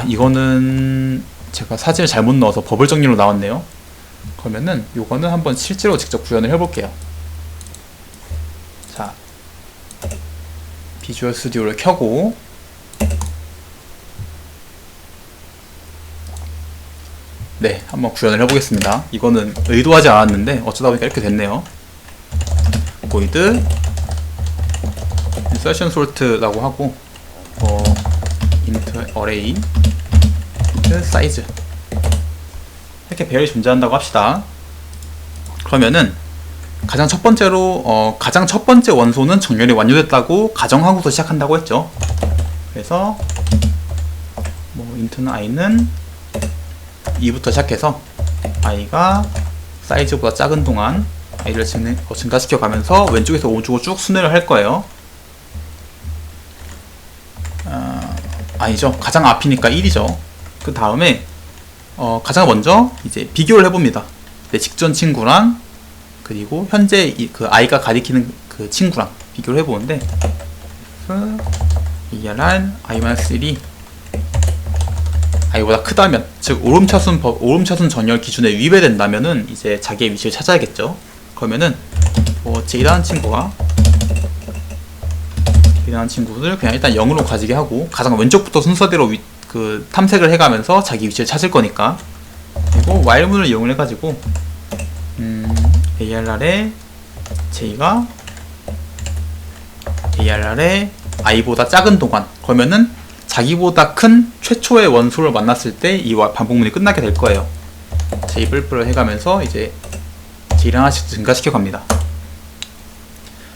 이거는 제가 사진을 잘못 넣어서 버블 정렬로 나왔네요. 그러면은 요거는 한번 실제로 직접 구현을 해볼게요. 자, 비주얼 스튜디오를 켜고 한번 구현을 해보겠습니다. 이거는 의도하지 않았는데 어쩌다 보니까 이렇게 됐네요. void insertion sort라고 하고 int array int size 이렇게 배열이 존재한다고 합시다. 그러면은 가장 첫 번째로 가장 첫 번째 원소는 정렬이 완료됐다고 가정하고서 시작한다고 했죠. 그래서 int는 i는 2부터 시작해서 i가 사이즈보다 작은 동안 i를 증가시켜 가면서 왼쪽에서 오른쪽으로 쭉 순회를 할 거예요. 아니죠. 가장 앞이니까 1이죠. 그 다음에 가장 먼저 이제 비교를 해봅니다. 내 직전 친구랑 그리고 현재 그 i가 가리키는 그 친구랑 비교를 해보는데 ARR i-1이 i보다 크다면, 즉 오름차순 정렬 기준에 위배된다면은 이제 자기의 위치를 찾아야겠죠. 그러면은 J라는 친구를 그냥 일단 0으로 가지게 하고, 가장 왼쪽부터 순서대로 탐색을 해가면서 자기 위치를 찾을 거니까. 그리고 while문을 이용을 해가지고 ARR에 J가 ARR에 i보다 작은 동안, 그러면은 자기보다 큰 최초의 원소를 만났을 때 이 반복문이 끝나게 될 거예요. J 뿔뿔을 해가면서 이제 J를 하나씩 증가시켜 갑니다.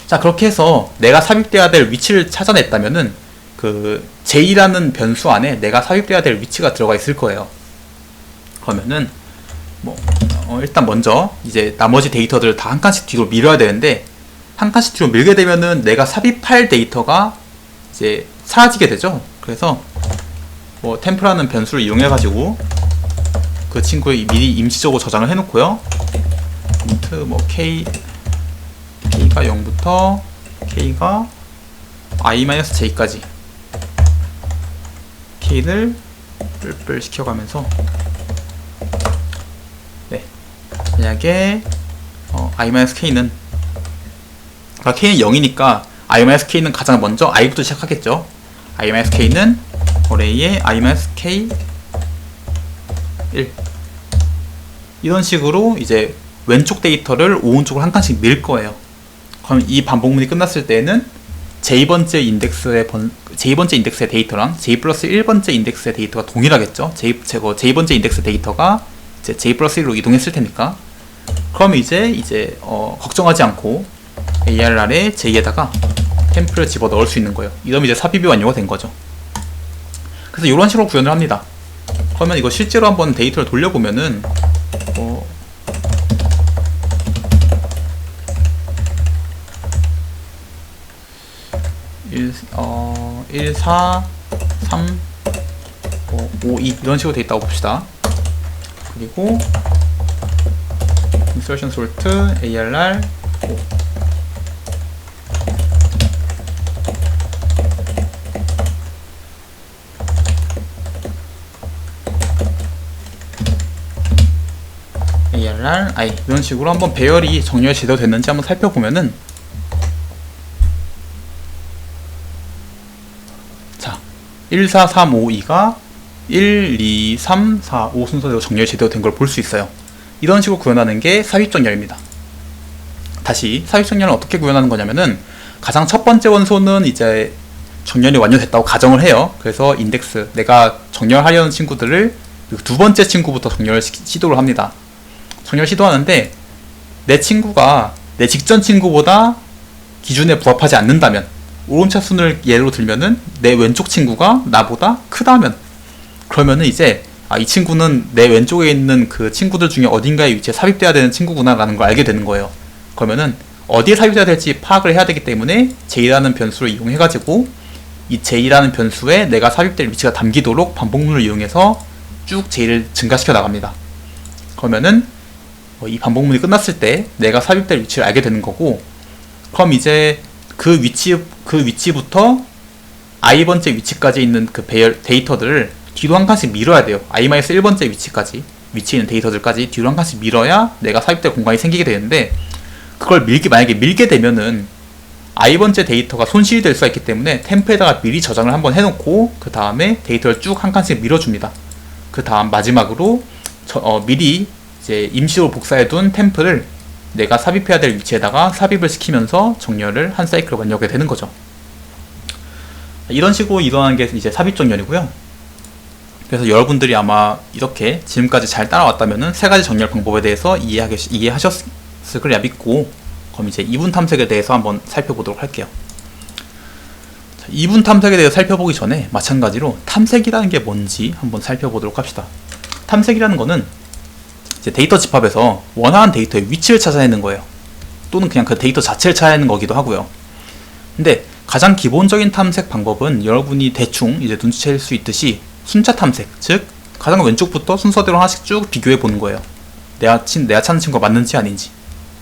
자, 그렇게 해서 내가 삽입돼야 될 위치를 찾아냈다면은 그 J라는 변수 안에 내가 삽입돼야 될 위치가 들어가 있을 거예요. 그러면은 일단 먼저 이제 나머지 데이터들을 다 한 칸씩 뒤로 밀어야 되는데, 한 칸씩 뒤로 밀게 되면은 내가 삽입할 데이터가 이제 사라지게 되죠. 그래서 템프라는 변수를 이용해 가지고 그 친구의 미리 임시적으로 저장을 해 놓고요. k가 0부터 k가 i-j까지 k를 뿔뿔 시켜가면서, 만약에 i-k는 k는 0이니까 i-k는 가장 먼저 i부터 시작하겠죠. i-k는 어레이에 i-k 1, 이런 식으로 이제 왼쪽 데이터를 오른쪽으로 한 칸씩 밀 거예요. 그럼 이 반복문이 끝났을 때는 j번째 인덱스의 데이터랑 j 플러스 1번째 인덱스의 데이터가 동일하겠죠. j번째 인덱스 데이터가 이제 j 플러스 1로 이동했을 테니까. 그럼 이제 걱정하지 않고 ARR에 j에다가 템플을 집어 넣을 수 있는 거예요. 이러면 이제 삽입이 완료가 된 거죠. 그래서 이런 식으로 구현을 합니다. 그러면 이거 실제로 한번 데이터를 돌려보면은 1, 4, 3, 5, 2 이런 식으로 돼 있다고 봅시다. 그리고 insertion sort ARR 5. ARR I 이런 식으로 한번 배열이 정렬 제대로 됐는지 한번 살펴보면은, 자 1, 4, 3, 5, 2가 1, 2, 3, 4, 5 순서대로 정렬이 제대로 된 걸 볼 수 있어요. 이런 식으로 구현하는 게 삽입정렬입니다. 다시 삽입정렬은 어떻게 구현하는 거냐면은, 가장 첫 번째 원소는 이제 정렬이 완료됐다고 가정을 해요. 그래서 인덱스, 내가 정렬하려는 친구들을 두 번째 친구부터 정렬을 시도를 합니다. 정렬 시도하는데 내 친구가 내 직전 친구보다 기준에 부합하지 않는다면, 오름차순을 예로 들면은 내 왼쪽 친구가 나보다 크다면, 그러면은 이제 이 친구는 내 왼쪽에 있는 그 친구들 중에 어딘가에 위치에 삽입돼야 되는 친구구나 라는 걸 알게 되는 거예요. 그러면은 어디에 삽입돼야 될지 파악을 해야 되기 때문에 j라는 변수를 이용해 가지고 이 j라는 변수에 내가 삽입될 위치가 담기도록 반복문을 이용해서 쭉 j를 증가시켜 나갑니다. 그러면은 이 반복문이 끝났을 때 내가 삽입될 위치를 알게 되는 거고, 그럼 이제 그 위치부터 i번째 위치까지 있는 그 배열 데이터들을 뒤로 한 칸씩 밀어야 돼요. i-1번째 위치에 있는 데이터들까지 뒤로 한 칸씩 밀어야 내가 삽입될 공간이 생기게 되는데, 그걸 만약에 밀게 되면은 i번째 데이터가 손실이 될 수가 있기 때문에 템프에다가 미리 저장을 한번 해놓고 그 다음에 데이터를 쭉 한 칸씩 밀어줍니다. 그 다음 마지막으로 미리 이제 임시로 복사해둔 템플을 내가 삽입해야 될 위치에다가 삽입을 시키면서 정렬을 한 사이클을 완료하게 되는 거죠. 이런 식으로 일어나는 게 이제 삽입 정렬이고요. 그래서 여러분들이 아마 이렇게 지금까지 잘 따라왔다면은 세 가지 정렬 방법에 대해서 이해하셨을 거라 믿고, 그럼 이제 이분 탐색에 대해서 한번 살펴보도록 할게요. 자, 이분 탐색에 대해서 살펴보기 전에 마찬가지로 탐색이라는 게 뭔지 한번 살펴보도록 합시다. 탐색이라는 거는 이제 데이터 집합에서 원하는 데이터의 위치를 찾아내는 거예요. 또는 그냥 그 데이터 자체를 찾아내는 거기도 하고요. 근데 가장 기본적인 탐색 방법은 여러분이 대충 이제 눈치챌 수 있듯이 순차 탐색, 즉 가장 왼쪽부터 순서대로 하나씩 쭉 비교해 보는 거예요. 내가 찾는 친구가 맞는지 아닌지.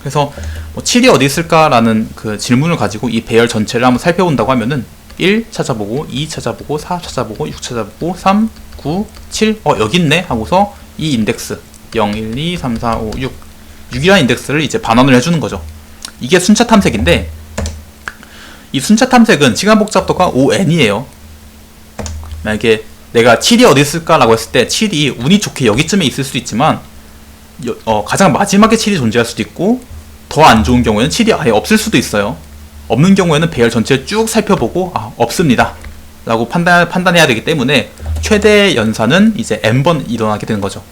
그래서 7이 어디 있을까라는 그 질문을 가지고 이 배열 전체를 한번 살펴본다고 하면은 1 찾아보고 2 찾아보고 4 찾아보고 6 찾아보고 3, 9, 7 여기 있네 하고서 이 인덱스 0, 1, 2, 3, 4, 5, 6 6이라는 인덱스를 이제 반환을 해주는 거죠. 이게 순차 탐색인데 이 순차 탐색은 시간 복잡도가 5n이에요. 만약에 내가 7이 어디 있을까 라고 했을 때 7이 운이 좋게 여기쯤에 있을 수도 있지만 가장 마지막에 7이 존재할 수도 있고 더 안 좋은 경우에는 7이 아예 없을 수도 있어요. 없는 경우에는 배열 전체를 쭉 살펴보고 없습니다 라고 판단해야 되기 때문에 최대 연산은 이제 n번 일어나게 되는 거죠.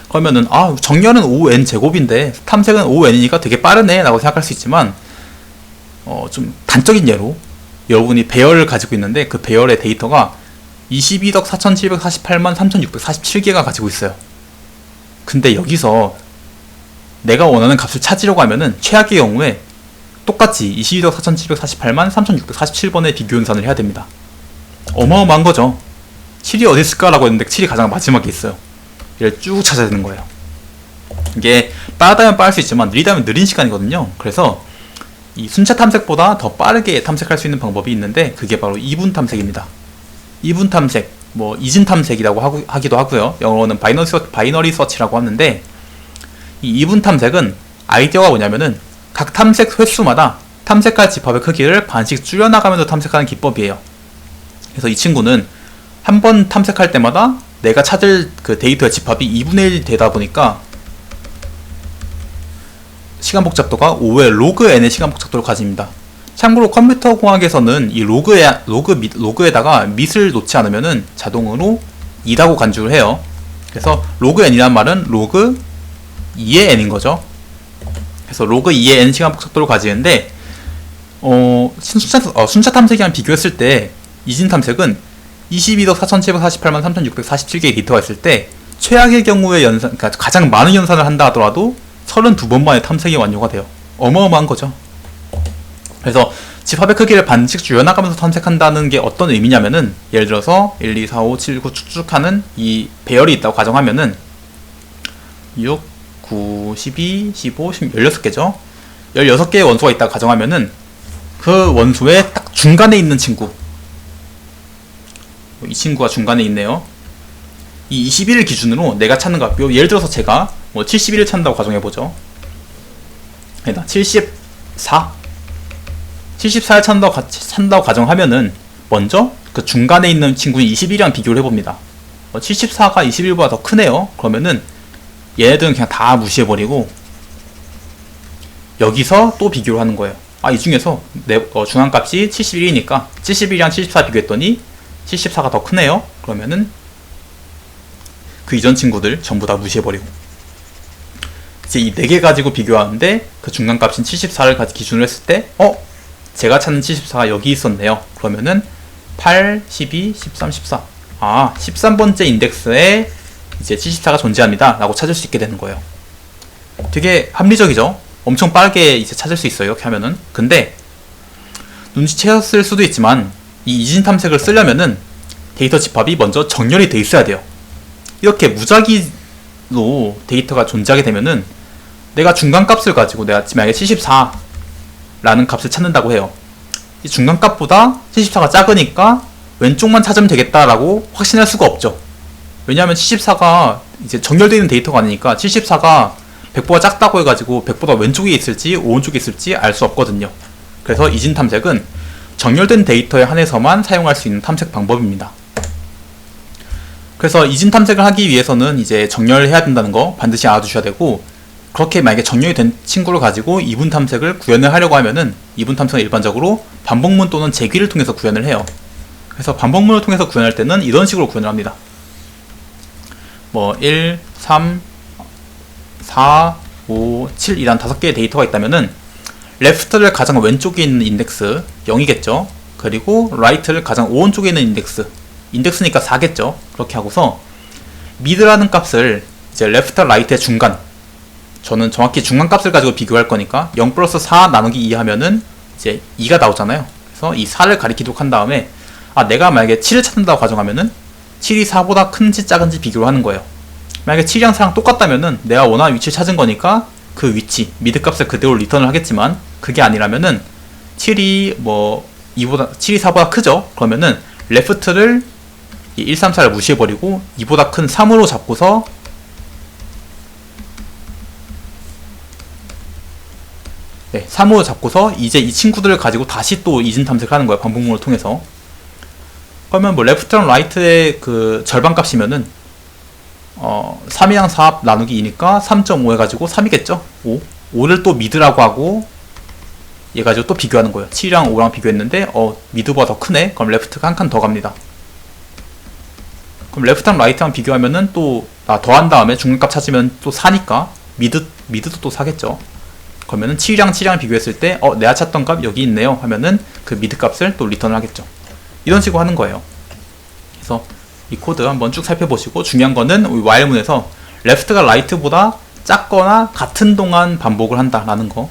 그러면은 정렬은 5n 제곱인데 탐색은 5n이니까 되게 빠르네 라고 생각할 수 있지만 좀 단적인 예로 여러분이 배열을 가지고 있는데 그 배열의 데이터가 22억 4748만 3647개가 가지고 있어요. 근데 여기서 내가 원하는 값을 찾으려고 하면은 최악의 경우에 똑같이 22억 4748만 3647번의 비교 연산을 해야 됩니다. 어마어마한 거죠. 7이 어디 있을까 라고 했는데 7이 가장 마지막에 있어요. 이를 쭉 찾아야 되는 거예요. 이게 빠르다면 빠를 수 있지만 느리다면 느린 시간이거든요. 그래서 이 순차 탐색보다 더 빠르게 탐색할 수 있는 방법이 있는데 그게 바로 이분 탐색입니다. 이분 탐색, 이진 탐색이라고 하기도 하고요. 영어로는 바이너리 서치라고 하는데 이 이분 탐색은 아이디어가 뭐냐면은 각 탐색 횟수마다 탐색할 집합의 크기를 반씩 줄여나가면서 탐색하는 기법이에요. 그래서 이 친구는 한 번 탐색할 때마다 내가 찾을 그 데이터의 집합이 2분의 1 되다 보니까 시간 복잡도가 5의 로그 n의 시간 복잡도를 가집니다. 참고로 컴퓨터 공학에서는 이 로그에다가 밑을 놓지 않으면은 자동으로 2라고 간주를 해요. 그래서 로그 n이란 말은 로그 2의 n인 거죠. 그래서 로그 2의 n 시간 복잡도를 가지는데 순차 탐색이랑 비교했을 때 이진 탐색은 22억 4748만 3647개의 데이터가 있을 때 최악의 경우의 연산, 그러니까 가장 많은 연산을 한다 하더라도 32번 만에 탐색이 완료가 돼요. 어마어마한 거죠. 그래서 집합의 크기를 반씩 줄여나가면서 탐색한다는 게 어떤 의미냐면은 예를 들어서 1, 2, 4, 5, 7, 9 쭉쭉 하는 이 배열이 있다고 가정하면은 6, 9, 12, 15, 16개죠. 16개의 원소가 있다고 가정하면은 그 원소의 딱 중간에 있는 친구, 이 친구가 중간에 있네요. 이 21을 기준으로 내가 찾는 값, 예를 들어서 제가 71을 찾는다고 가정해보죠. 74를 찾는다고 가정하면은 먼저 그 중간에 있는 친구인 21이랑 비교를 해봅니다. 74가 21보다 더 크네요. 그러면은 얘네들은 그냥 다 무시해버리고 여기서 또 비교를 하는 거예요. 이 중에서 중간값이 71이니까 71이랑 74 비교했더니 74가 더 크네요. 그러면은 그 이전 친구들 전부 다 무시해버리고 이제 이 4개 가지고 비교하는데 그 중간값인 74를 기준으로 했을 때 제가 찾는 74가 여기 있었네요. 그러면은 8, 12, 13, 14 13번째 인덱스에 이제 74가 존재합니다 라고 찾을 수 있게 되는 거예요. 되게 합리적이죠. 엄청 빠르게 이제 찾을 수 있어요. 이렇게 하면은. 근데 눈치채었을 수도 있지만 이 이진 탐색을 쓰려면은 데이터 집합이 먼저 정렬이 돼 있어야 돼요. 이렇게 무작위로 데이터가 존재하게 되면은 내가 중간값을 가지고 내가 만약에 74라는 값을 찾는다고 해요. 이 중간값보다 74가 작으니까 왼쪽만 찾으면 되겠다라고 확신할 수가 없죠. 왜냐하면 74가 이제 정렬되어 있는 데이터가 아니니까 74가 100보다 작다고 해가지고 100보다 왼쪽에 있을지 오른쪽에 있을지 알 수 없거든요. 그래서 이진 탐색은 정렬된 데이터에 한해서만 사용할 수 있는 탐색 방법입니다. 그래서 이진 탐색을 하기 위해서는 이제 정렬해야 된다는 거 반드시 알아두셔야 되고, 그렇게 만약에 정렬이 된 친구를 가지고 이분 탐색을 구현을 하려고 하면은 이분 탐색은 일반적으로 반복문 또는 제기를 통해서 구현을 해요. 그래서 반복문을 통해서 구현할 때는 이런 식으로 구현을 합니다. 1, 3, 4, 5, 7 이란 5개의 데이터가 있다면은 left를 가장 왼쪽에 있는 인덱스 0이겠죠. 그리고 right를 가장 오른쪽에 있는 인덱스니까 4겠죠. 그렇게 하고서 mid라는 값을 이제 left, right의 중간, 저는 정확히 중간 값을 가지고 비교할 거니까 0 플러스 4 나누기 2 하면은 이제 2가 나오잖아요. 그래서 이 4를 가리키도록 한 다음에 내가 만약에 7을 찾는다고 가정하면은 7이 4보다 큰지 작은지 비교를 하는 거예요. 만약에 7이랑 4랑 똑같다면은 내가 원하는 위치를 찾은 거니까 그 위치, 미드 값을 그대로 리턴을 하겠지만, 그게 아니라면은 7이 7이 4보다 크죠? 그러면은 left를 1, 3, 4를 무시해버리고 2보다 큰 3으로 잡고서 네, 3으로 잡고서 이제 이 친구들을 가지고 다시 또 이진 탐색을 하는 거예요. 반복문을 통해서. 그러면 뭐 레프트랑 라이트의 그 절반 값이면은 3이랑 4 나누기 2니까 3.5 해가지고 3이겠죠? 5를 또 미드라고 하고 얘 가지고 또 비교하는 거예요. 7이랑 5랑 비교했는데 미드보다 더 크네? 그럼 레프트가 한 칸 더 갑니다. 그럼 레프트랑 라이트랑 비교하면은 또 더한 다음에 중간값 찾으면 또 4니까 미드도 또 4겠죠. 그러면은 7이랑 비교했을 때 내가 찾던 값 여기 있네요 하면은 그 미드 값을 또 리턴을 하겠죠. 이런 식으로 하는 거예요. 그래서 이 코드 한번 쭉 살펴보시고, 중요한 거는 우리 while문에서 left가 right보다 작거나 같은 동안 반복을 한다라는 거.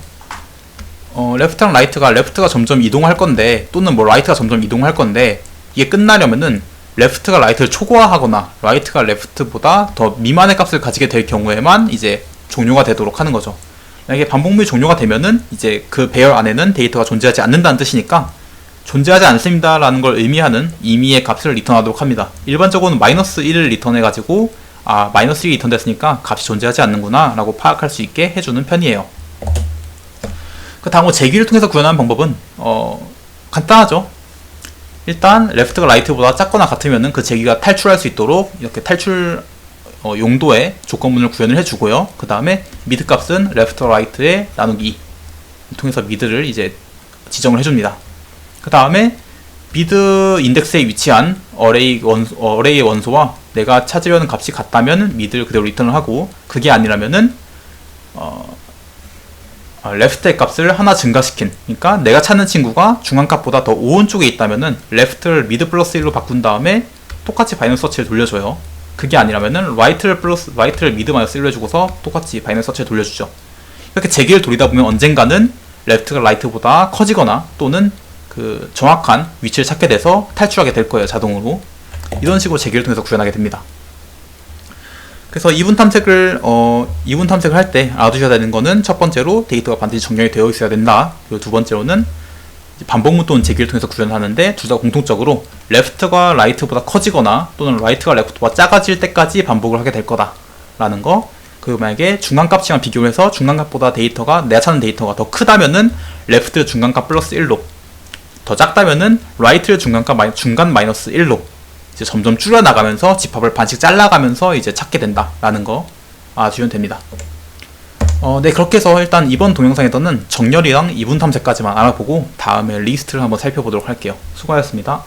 left랑 right가 점점 이동할 건데, 또는 뭐 right가 점점 이동할 건데, 이게 끝나려면은 left가 right를 초과하거나 right가 left보다 더 미만의 값을 가지게 될 경우에만 이제 종료가 되도록 하는 거죠. 이게 반복문이 종료가 되면은 이제 그 배열 안에는 데이터가 존재하지 않는다는 뜻이니까 존재하지 않습니다 라는 걸 의미하는 임의의 값을 리턴하도록 합니다. 일반적으로는 -1을 리턴해가지고 -1이 리턴됐으니까 값이 존재하지 않는구나 라고 파악할 수 있게 해주는 편이에요. 그 다음으로 재기를 통해서 구현하는 방법은 간단하죠. 일단 left가 right보다 작거나 같으면은 그 재기가 탈출할 수 있도록 이렇게 탈출 용도의 조건문을 구현을 해주고요. 그 다음에 미드 값은 left, right의 나누기 통해서 미드를 이제 지정을 해줍니다. 그 다음에 미드 인덱스에 위치한 어레이의 원소와 내가 찾으려는 값이 같다면 미드를 그대로 리턴을 하고, 그게 아니라면은 left의 값을 하나 증가시킨, 그러니까 내가 찾는 친구가 중간값보다 더 오른쪽에 있다면은 left를 미드 플러스 1로 바꾼 다음에 똑같이 바이너리 서치를 돌려줘요. 그게 아니라면은 right를 미드 마이너스 1로 해주고서 똑같이 바이너리 서치를 돌려주죠. 이렇게 재기를 돌리다 보면 언젠가는 left가 right보다 커지거나 또는 그 정확한 위치를 찾게 돼서 탈출하게 될 거예요, 자동으로. 이런 식으로 재기를 통해서 구현하게 됩니다. 그래서 이분 탐색을 할 때 알아두셔야 되는 거는, 첫 번째로 데이터가 반드시 정렬이 되어 있어야 된다. 그리고 두 번째로는 반복문 또는 재기를 통해서 구현하는데 둘 다 공통적으로 left가 right보다 커지거나 또는 right가 left보다 작아질 때까지 반복을 하게 될 거다 라는 거. 그리고 만약에 중간값이랑 비교를 해서 중간값보다 내가 찾는 데이터가 더 크다면은 left를 중간값 플러스 1로, 더 작다면은 right를 중간 마이너스 1로 이제 점점 줄여나가면서 집합을 반씩 잘라가면서 이제 찾게 된다라는 거 아시면 됩니다. 네, 그렇게 해서 일단 이번 동영상에서는 정렬이랑 이분 탐색까지만 알아보고 다음에 리스트를 한번 살펴보도록 할게요. 수고하셨습니다.